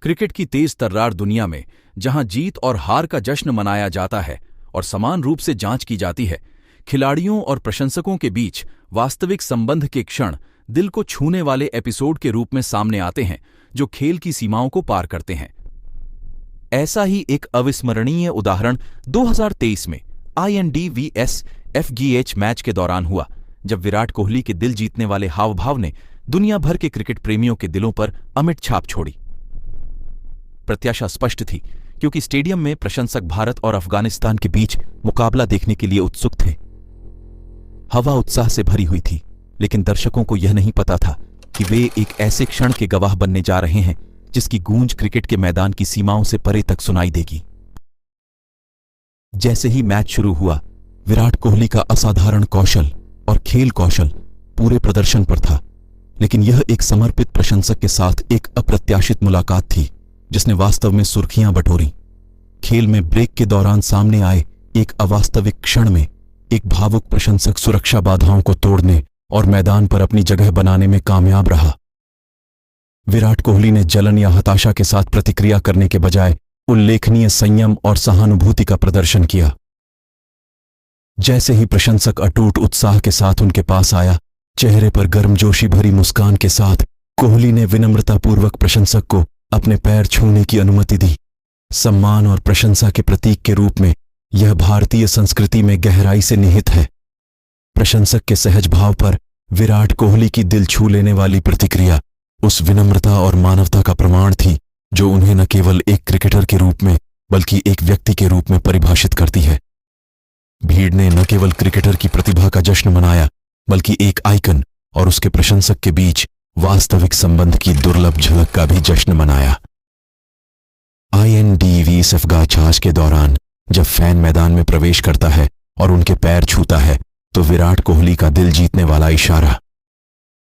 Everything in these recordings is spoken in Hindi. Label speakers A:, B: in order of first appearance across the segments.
A: क्रिकेट की तेज तर्रार दुनिया में जहां जीत और हार का जश्न मनाया जाता है और समान रूप से जांच की जाती है, खिलाड़ियों और प्रशंसकों के बीच वास्तविक संबंध के क्षण दिल को छूने वाले एपिसोड के रूप में सामने आते हैं जो खेल की सीमाओं को पार करते हैं। ऐसा ही एक अविस्मरणीय उदाहरण 2023 में IND vs FGH मैच के दौरान हुआ, जब विराट कोहली के दिल जीतने वाले हाव-भाव ने दुनिया भर के क्रिकेट प्रेमियों के दिलों पर अमिट छाप छोड़ी। प्रत्याशा स्पष्ट थी, क्योंकि स्टेडियम में प्रशंसक भारत और अफगानिस्तान के बीच मुकाबला देखने के लिए उत्सुक थे। हवा उत्साह से भरी हुई थी, लेकिन दर्शकों को यह नहीं पता था कि वे एक ऐसे क्षण के गवाह बनने जा रहे हैं जिसकी गूंज क्रिकेट के मैदान की सीमाओं से परे तक सुनाई देगी। जैसे ही मैच शुरू हुआ, विराट कोहली का असाधारण कौशल और खेल कौशल पूरे प्रदर्शन पर था, लेकिन यह एक समर्पित प्रशंसक के साथ एक अप्रत्याशित मुलाकात थी जिसने वास्तव में सुर्खियां बटोरी। खेल में ब्रेक के दौरान सामने आए एक अवास्तविक क्षण में एक भावुक प्रशंसक सुरक्षा बाधाओं को तोड़ने और मैदान पर अपनी जगह बनाने में कामयाब रहा। विराट कोहली ने जलन या हताशा के साथ प्रतिक्रिया करने के बजाय उल्लेखनीय संयम और सहानुभूति का प्रदर्शन किया। जैसे ही प्रशंसक अटूट उत्साह के साथ उनके पास आया, चेहरे पर गर्मजोशी भरी मुस्कान के साथ कोहली ने विनम्रतापूर्वक प्रशंसक को अपने पैर छूने की अनुमति दी। सम्मान और प्रशंसा के प्रतीक के रूप में यह भारतीय संस्कृति में गहराई से निहित है। प्रशंसक के सहज भाव पर विराट कोहली की दिल छू लेने वाली प्रतिक्रिया उस विनम्रता और मानवता का प्रमाण थी जो उन्हें न केवल एक क्रिकेटर के रूप में बल्कि एक व्यक्ति के रूप में परिभाषित करती है। भीड़ ने न केवल क्रिकेटर की प्रतिभा का जश्न मनाया, बल्कि एक आइकन और उसके प्रशंसक के बीच वास्तविक संबंध की दुर्लभ झलक का भी जश्न मनाया। IND vs FGH के दौरान जब फैन मैदान में प्रवेश करता है और उनके पैर छूता है, तो विराट कोहली का दिल जीतने वाला इशारा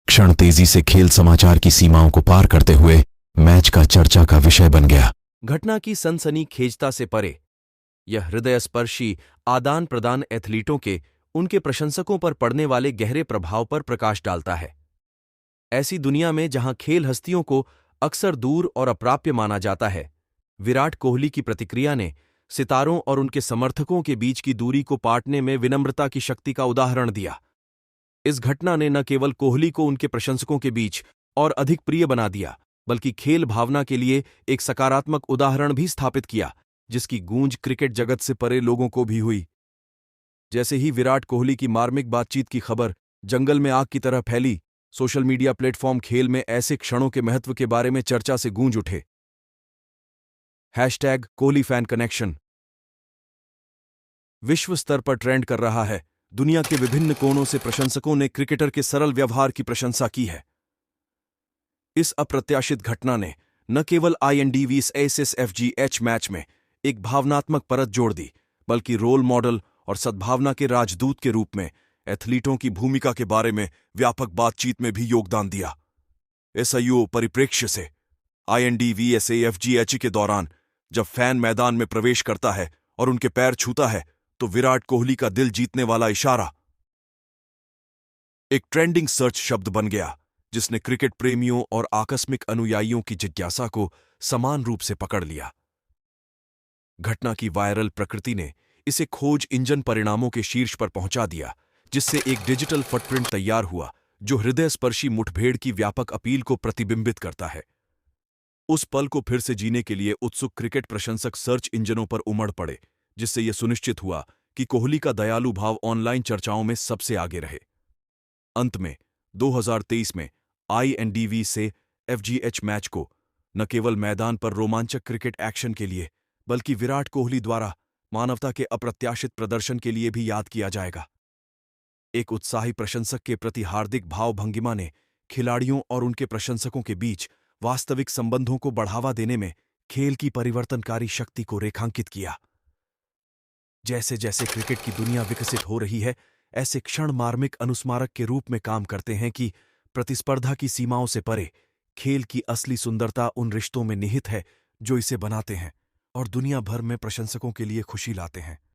A: क्षण तेजी से खेल समाचार की सीमाओं को पार करते हुए मैच का चर्चा का विषय बन गया।
B: घटना की सनसनीखेजता से परे यह हृदयस्पर्शी आदान प्रदान एथलीटों के उनके प्रशंसकों पर पड़ने वाले गहरे प्रभाव पर प्रकाश डालता है। ऐसी दुनिया में जहां खेल हस्तियों को अक्सर दूर और अप्राप्य माना जाता है, विराट कोहली की प्रतिक्रिया ने सितारों और उनके समर्थकों के बीच की दूरी को पाटने में विनम्रता की शक्ति का उदाहरण दिया। इस घटना ने न केवल कोहली को उनके प्रशंसकों के बीच और अधिक प्रिय बना दिया, बल्कि खेल भावना के लिए एक सकारात्मक उदाहरण भी स्थापित किया, जिसकी गूंज क्रिकेट जगत से परे लोगों को भी हुई। जैसे ही विराट कोहली की मार्मिक बातचीत की खबर जंगल में आग की तरह फैली, सोशल मीडिया प्लेटफॉर्म खेल में ऐसे क्षणों के महत्व के बारे में चर्चा से गूंज उठे। #कोहली फैन कनेक्शन विश्व स्तर पर ट्रेंड कर रहा है। दुनिया के विभिन्न कोनों से प्रशंसकों ने क्रिकेटर के सरल व्यवहार की प्रशंसा की है। इस अप्रत्याशित घटना ने न केवल IND vs FGH मैच में एक भावनात्मक परत जोड़ दी, बल्कि रोल मॉडल और सद्भावना के राजदूत के रूप में एथलीटों की भूमिका के बारे में व्यापक बातचीत में भी योगदान दिया। SIO परिप्रेक्ष्य से IND vs FGH के दौरान जब फैन मैदान में प्रवेश करता है और उनके पैर छूता है, तो विराट कोहली का दिल जीतने वाला इशारा एक ट्रेंडिंग सर्च शब्द बन गया, जिसने क्रिकेट प्रेमियों और आकस्मिक अनुयायियों की जिज्ञासा को समान रूप से पकड़ लिया। घटना की वायरल प्रकृति ने इसे खोज इंजन परिणामों के शीर्ष पर पहुंचा दिया, जिससे एक डिजिटल फुटप्रिंट तैयार हुआ जो हृदयस्पर्शी मुठभेड़ की व्यापक अपील को प्रतिबिंबित करता है। उस पल को फिर से जीने के लिए उत्सुक क्रिकेट प्रशंसक सर्च इंजनों पर उमड़ पड़े, जिससे यह सुनिश्चित हुआ कि कोहली का दयालु भाव ऑनलाइन चर्चाओं में सबसे आगे रहे। अंत में 2023 में IND vs FGH मैच को न केवल मैदान पर रोमांचक क्रिकेट एक्शन के लिए, बल्कि विराट कोहली द्वारा मानवता के अप्रत्याशित प्रदर्शन के लिए भी याद किया जाएगा। एक उत्साही प्रशंसक के प्रति हार्दिक भाव भंगिमा ने खिलाड़ियों और उनके प्रशंसकों के बीच वास्तविक संबंधों को बढ़ावा देने में खेल की परिवर्तनकारी शक्ति को रेखांकित किया। जैसे जैसे क्रिकेट की दुनिया विकसित हो रही है, ऐसे क्षण मार्मिक अनुस्मारक के रूप में काम करते हैं कि प्रतिस्पर्धा की सीमाओं से परे खेल की असली सुंदरता उन रिश्तों में निहित है जो इसे बनाते हैं और दुनिया भर में प्रशंसकों के लिए खुशी लाते हैं।